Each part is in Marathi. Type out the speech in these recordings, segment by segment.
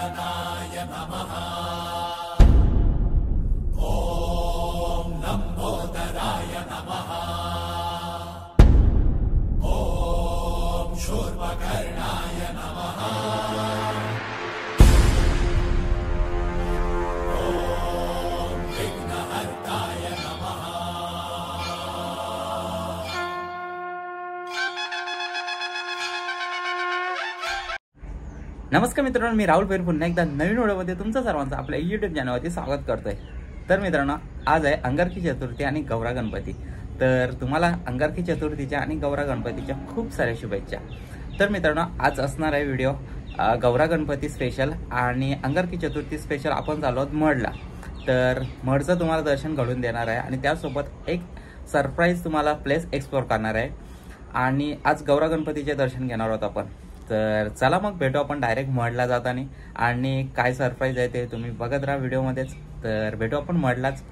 गजाननाय नमः। ॐ लंबोदराय नमः। ॐ शूर्पकर्णाय नमः। ॐ विघ्नहर्ताय नमः। नमस्कार मित्रांनो, मी राहुल पेर पुन्हा एकदा नवीन व्हिडिओमध्ये तुमचं सर्वांचं आपल्या YouTube चॅनलवरती स्वागत करतोय। तर मित्रांनो, आज आहे अंगारकी चतुर्थी आणि गौरा गणपती। तर तुम्हाला अंगारकी चतुर्थीच्या आणि गौरा गणपतीच्या खूप साऱ्या शुभेच्छा। तर मित्रांनो, आज असणार आहे व्हिडिओ गौरा गणपती स्पेशल आणि अंगारकी चतुर्थी स्पेशल। आपण चाललो आहोत मढला। तर मढचं तुम्हाला दर्शन घडून देणार आहे आणि त्यासोबत एक सरप्राईज तुम्हाला प्लेस एक्सप्लोर करणार आहे आणि आज गौरा गणपतीचे दर्शन घेणार आहोत आपण। तर चला मग भेटू आपण डायरेक्ट मढला जाताना आणि काय सरप्राईज आहे ते तुम्ही बघत राहा व्हिडिओमध्येच। तर भेटू आपण मढलाच।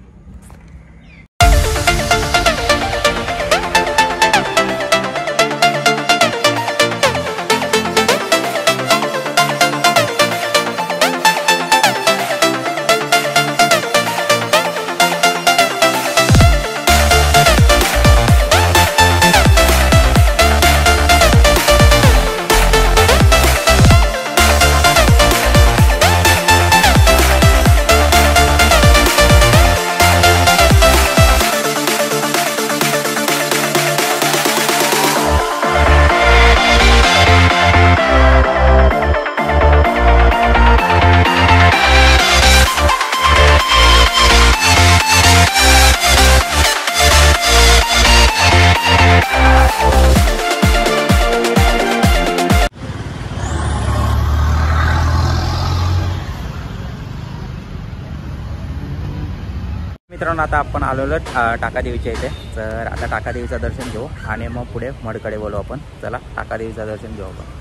मित्रांनो, आता आपण आलेलो टाकादेवीच्या इथे। तर आता टाकादेवीचं दर्शन घेऊ आणि मग पुढे मढकडे बोलू आपण। चला टाकादेवीचं दर्शन घेऊ आपण।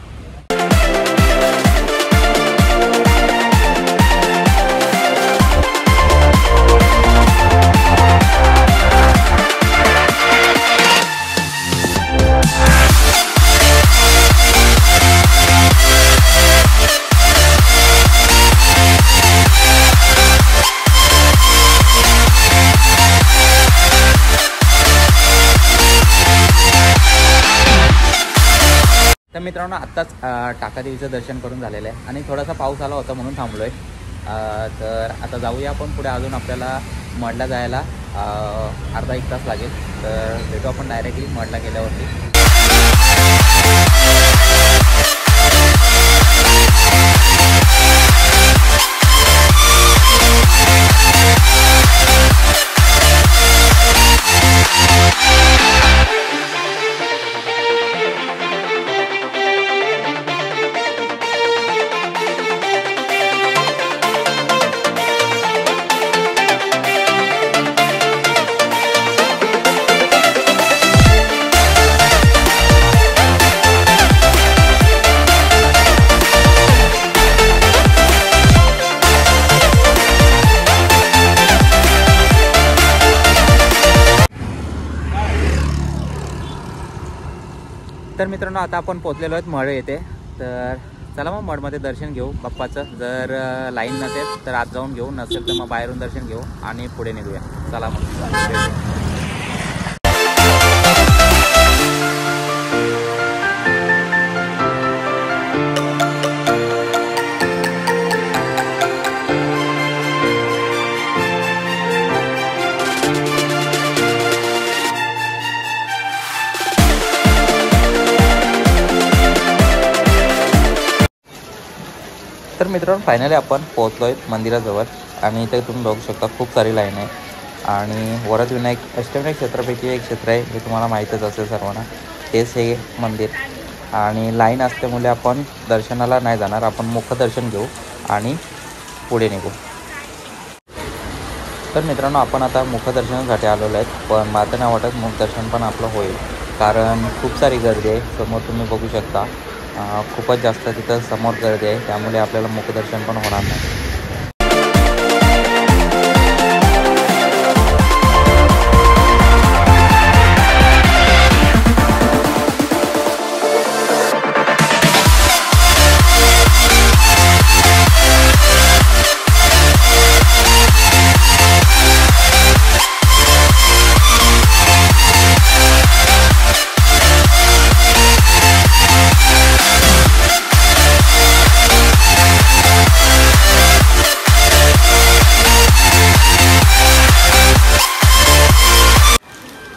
तर मित्रांनो, आत्ताच टाकादेवीचं दर्शन करून झालेलं आहे आणि थोडासा पाऊस आला होता म्हणून थांबलो आहे। तर आता जाऊया आपण पुढे। अजून आपल्याला मढला जायला अर्धा एक तास लागेल। तर भेटू आपण डायरेक्टली मढला गेल्यावरती। तर मित्रांनो, आता आपण पोहोचलेलो आहोत मढ येथे। तर चला मग मढमध्ये दर्शन घेऊ बाप्पाचं। जर लाईन नसेल तर आत जाऊन घेऊ, नसेल तर मग बाहेरून दर्शन घेऊ आणि पुढे निघूया। चला मग। तर मित्रांनो, फायनली आपण पोहोचलो आहे मंदिराजवळ आणि इथे तुम्ही बघू शकता खूप सारी लाईन आहे। आणि वरद विनायक अष्टविनायक क्षेत्रापैकी एक क्षेत्र आहे, हे तुम्हाला माहीतच असेल सर्वांना। तेच हे मंदिर आणि लाईन असल्यामुळे आपण दर्शनाला नाही जाणार, आपण मुखदर्शन घेऊ आणि पुढे निघू। तर मित्रांनो, आपण आता मुखदर्शनासाठी आलेलो आहेत, पण मला नाही वाटत मुखदर्शन पण आपलं होईल, कारण खूप सारी गर्दी आहे। समोर तुम्ही बघू शकता खूपच जास्त तिथं समोर गर्दी आहे, त्यामुळे आपल्याला मुखदर्शन पण होणार नाही।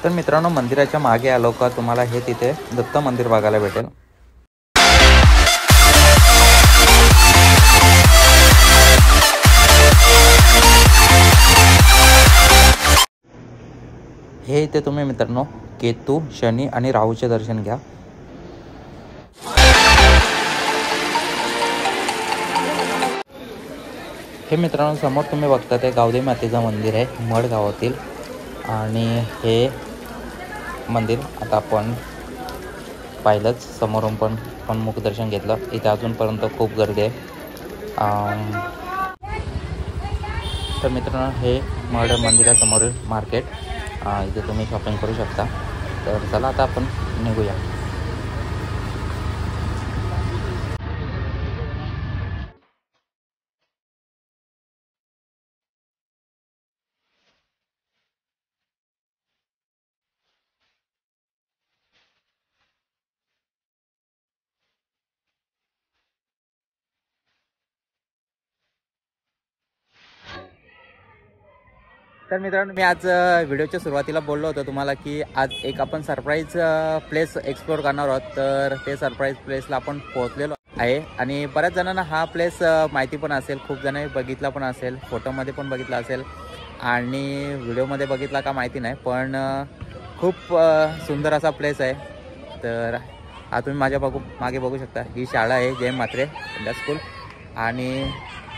तर मित्रांनो, मंदिराच्या मागे आलो का तुम्हाला हे तिथे दत्त मंदिर बघायला भेटेल. हे इथे तुम्ही मित्रांनो केतू, शनी आणि राहूचे दर्शन घ्या. हे मित्रांनो, समोर तुम्ही बघता ते गावदेवी मातेचं मंदिर आहे मड गावातील. आणि हे मंदिर आता आपण पाहिलंच, समोरून पण मुखदर्शन घेतलं. इथे अजूनपर्यंत खूप गर्दी आहे. तर मित्रांनो, हे मड मंदिरासमोरील मार्केट, इथे तुम्ही शॉपिंग करू शकता. तर चला आता आपण निघूया. तर मित्रांनो, मी आज व्हिडिओच्या सुरुवातीला बोललो होतो तुम्हाला की आज एक आपण सरप्राईज प्लेस एक्सप्लोअर करणार आहोत. तर ते सरप्राईज प्लेसला आपण पोहोचलेलो आहे. आणि बऱ्याच जणांना हा प्लेस माहिती पण असेल, खूप जणांनी बघितला पण असेल, फोटोमध्ये पण बघितला असेल आणि व्हिडिओमध्ये बघितला का माहिती नाही, पण खूप सुंदर असा प्लेस आहे. तर हा तुम्ही माझ्या मागे बघू शकता, ही शाळा आहे जय म्हात्रे इंडिया स्कूल आणि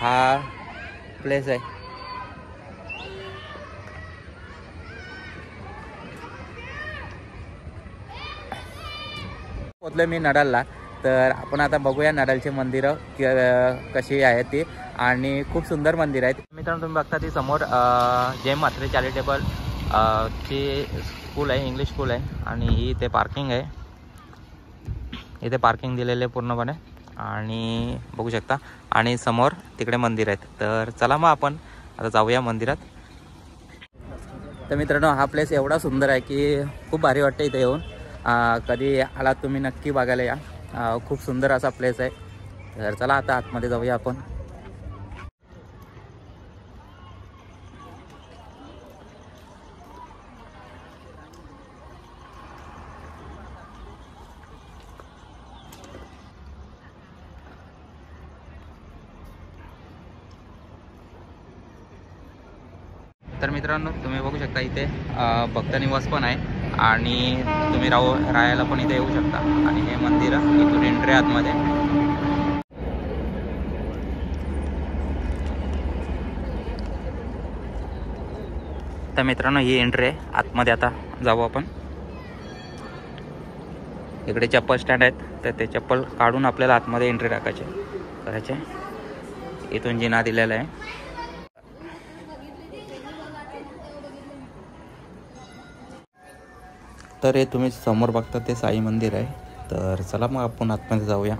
हा प्लेस आहे. पोचलो मी नडालला. तर आपण आता बघूया नडालचे मंदिरं कशी आहेत ती, आणि खूप सुंदर मंदिर आहेत. मित्रांनो, तुम्ही बघता ती समोर जय म्हात्रे चॅरिटेबल ची स्कूल आहे, इंग्लिश स्कूल आहे. आणि ही इथे पार्किंग आहे, इथे पार्किंग दिलेले आहे पूर्णपणे आणि बघू शकता. आणि समोर तिकडे मंदिर आहेत. तर चला मग आपण आता जाऊया मंदिरात. तर मित्रांनो, हा प्लेस एवढा सुंदर आहे की खूप भारी वाटतं इथे येऊन. कधी आलात तुम्ही नक्की बघायला या. खूप सुंदर असा प्लेस आहे. तर चला आता आतमध्ये जाऊया आपण. तर मित्रांनो, तुम्ही बघू शकता इथे भक्त निवास पण आहे आणि तुम्ही राहायला पण इथे येऊ शकता. आणि हे मंदिर इथून एंट्री आतमध्ये. तर मित्रांनो, ही एंट्री आहे आतमध्ये. आता जाऊ आपण. इकडे चप्पल स्टँड आहेत, तर ते चप्पल काढून आपल्याला आतमध्ये एंट्री करायचे. इथून जिना दिलेला आहे. तर हे तुम्ही समोर बघता ते साई मंदिर आहे. तर चला मग आपण आतमध्ये जाऊया.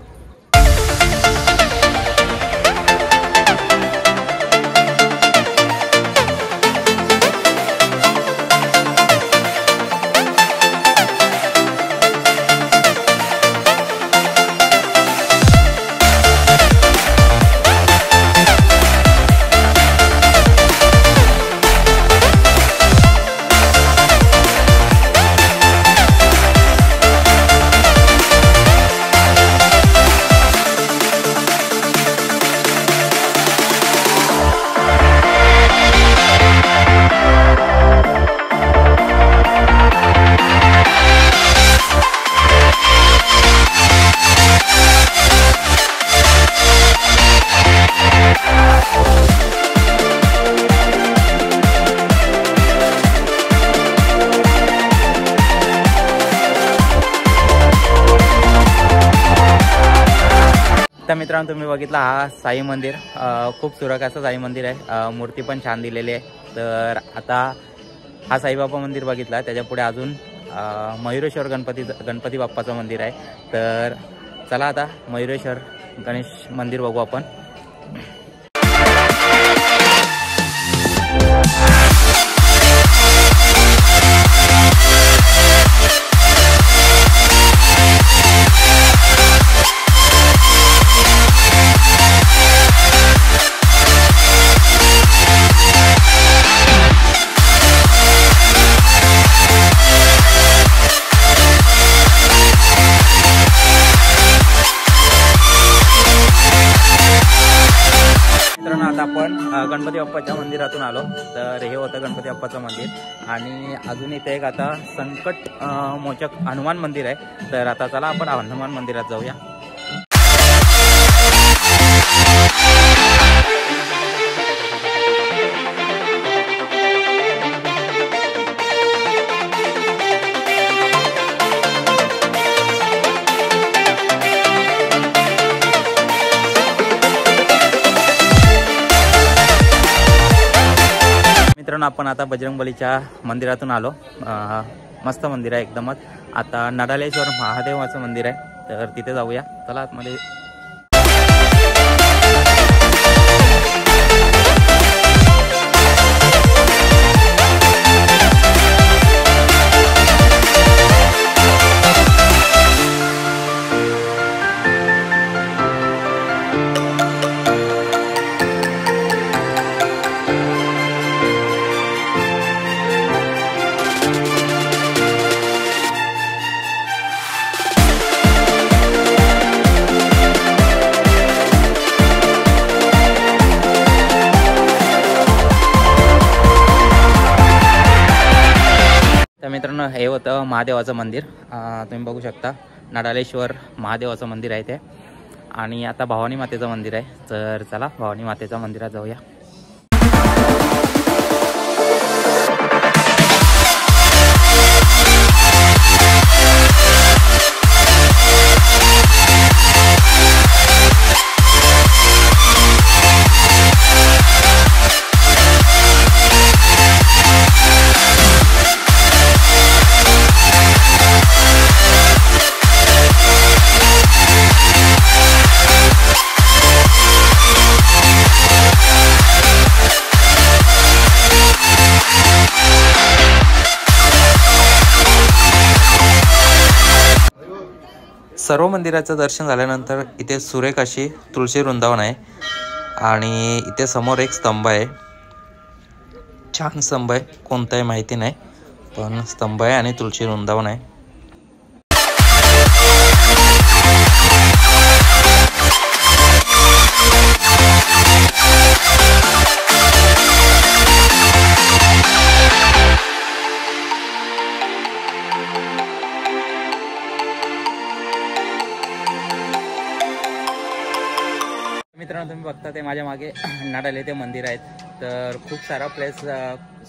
तर मित्रांनो, तुम्ही बघितला हा साई मंदिर, खूप सुरक असं साई मंदिर आहे. मूर्ती पण छान दिलेली आहे. तर आता हा साईबाबा मंदिर बघितला, त्याच्या पुढे अजून मयुरेश्वर गणपती बाप्पाचं मंदिर आहे. तर चला आता मयुरेश्वर गणेश मंदिर बघू आपण. गणपती बाप्पाच्या मंदिरातून आलो. तर हे होतं गणपती बाप्पाचं मंदिर आणि अजून इथे एक आता संकट मोचक हनुमान मंदिर आहे. तर आता चला आपण हनुमान मंदिरात जाऊया. मित्रांनो आपण आता बजरंगबलीच्या मंदिरातून आलो. मस्त मंदिर आहे एकदमच. आता नडालेश्वर महादेवाचं मंदिर आहे तर तिथे जाऊया. चला आतमध्ये. तर मित्रांनो हे होतं महादेवाचं मंदिर. तुम्ही बघू शकता नडालेश्वर महादेवाचं मंदिर आहे ते. आणि आता भवानी मातेचं मंदिर आहे. तर चला भवानी मातेच्या मंदिरात जाऊया. सर्व मंदिराचं दर्शन झाल्यानंतर इथे सुरेख अशी तुळशी वृंदावन आहे आणि इथे समोर एक स्तंभ आहे. छान स्तंभ आहे. कोणताही माहिती नाही पण स्तंभ आहे आणि तुळशी वृंदावन आहे. मित्रांनो तुम्ही बघता ते माझ्या मागे नडाले ते मंदिर आहेत. तर खूप सारा प्लेस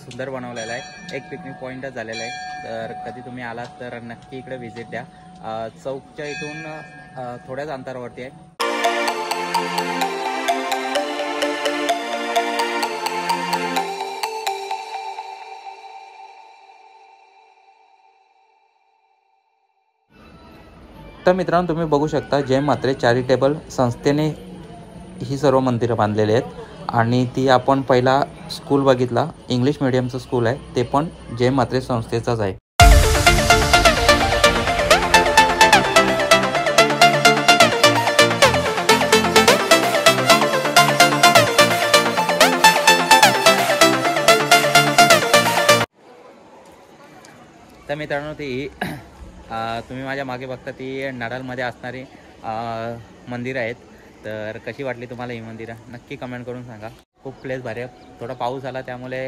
सुंदर बनवलेला आहे. एक पिकनिक पॉईंटच झालेला आहे. तर कधी तुम्ही आलात तर नक्की इकडे व्हिजिट द्या. चौकच्या इथून थोड्याच अंतरावरती आहे. तर मित्रांनो तुम्ही बघू शकता जय मात्रे चॅरिटेबल संस्थेने ही सर्व मंदिरं बांधलेली आहेत आणि ती आपण पहिला स्कूल बघितला इंग्लिश मीडियमचं स्कूल आहे ते पण जय मात्रे संस्थेचाच आहे. तर मित्रांनो ती तुम्ही माझ्या मागे बघता ती नडालमध्ये असणारी मंदिरं आहेत. तर कशी वाटली तुम्हाला ही मंदिरं नक्की कमेंट करून सांगा. खूप प्लेस भारी आहे. थोडा पाऊस आला त्यामुळे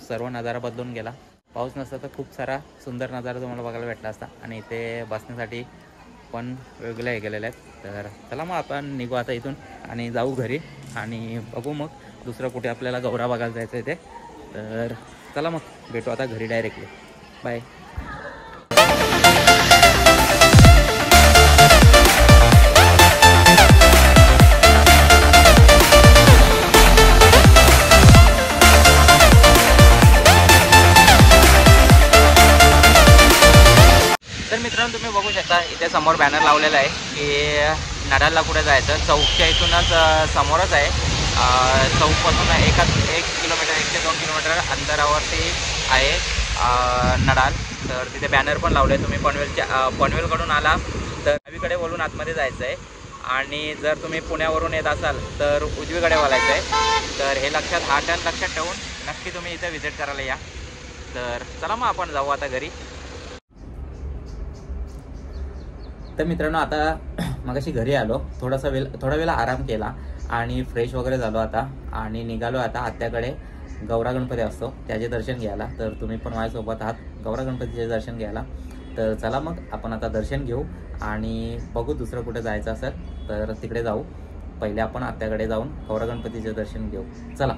सर्व नजारा बदलून गेला. पाऊस नसता तर खूप सारा सुंदर नजारा तुम्हाला बघायला भेटला असता. आणि इथे बसण्यासाठी पण वेगळे हे केलेले आहेत. तर चला मग आपण निघू आता इथून आणि जाऊ घरी आणि बघू मग दुसरं कुठे आपल्याला गौरा बघायला जायचं आहे ते. तर चला मग भेटू आता घरी डायरेक्टली. बाय. तर मित्रांनो तुम्ही बघू शकता इथे समोर बॅनर लावलेला आहे की नडालला कुठे जायचं. चौकच्या इथूनच समोरच आहे. चौकपासून 1 किलोमीटर 1 ते 2 किलोमीटर अंतरावरती आहे नडाल. तर तिथे बॅनर पण लावले. तुम्ही पनवेलकडून आला तर डावीकडे बोलून आतमध्ये जायचं आहे आणि जर तुम्ही पुण्यावरून येत असाल तर उजवीकडे वळायचं आहे. तर हे हा टर्न लक्षात ठेवून नक्की तुम्ही इथे व्हिजिट करायला या. तर चला मग आपण जाऊ आता घरी. तर मित्रांनो आता मगाशी घरी आलो. थोडा वेळ आराम केला आणि फ्रेश वगैरे झालो आता आणि निघालो आता आत्याकडे गौरा गणपती असतो त्याचे दर्शन घ्यायला. तर तुम्ही पण माझ्यासोबत आहात गौरा गणपतीचे दर्शन घ्यायला. तर चला मग आपण आता दर्शन घेऊ आणि बघू दुसरं कुठे जायचं असेल तर तिकडे जाऊ. पहिले आपण आत्याकडे जाऊन गौरा गणपतीचे दर्शन घेऊ. चला.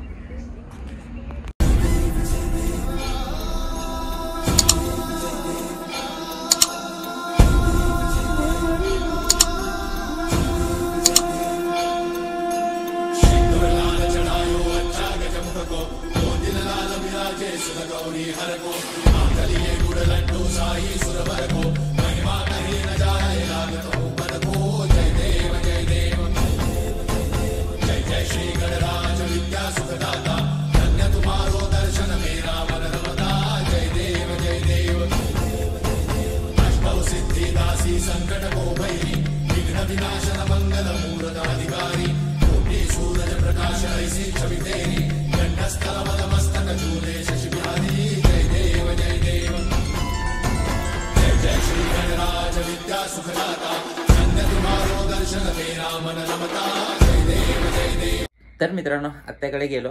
तर मित्रांनो आत्याकडे गेलो,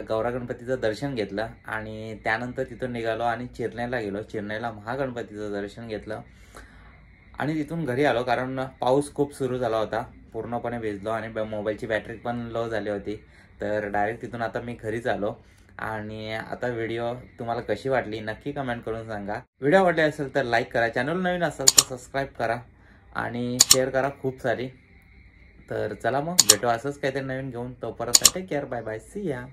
गौरा गणपतीचं दर्शन घेतलं आणि त्यानंतर तिथून निघालो आणि चिरनेला गेलो. चिरनेला महागणपतीचं दर्शन घेतलं आणि तिथून घरी आलो कारण पाऊस खूप सुरू झाला होता. पूर्णपणे भिजलो आणि मोबाईलची बॅटरी पण लो झाली होती. तर डायरेक्ट तिथून आता मी घरीच आलो. आणि आता व्हिडिओ तुम्हाला कशी वाटली नक्की कमेंट करून सांगा. व्हिडिओ आवडले असेल तर लाईक करा, चॅनल नवीन असेल तर सबस्क्राईब करा आणि शेअर करा खूप सारी. तर चला मग भेटू असंच काहीतरी नवीन घेऊन. तोपर्यंत take care, bye bye, see या.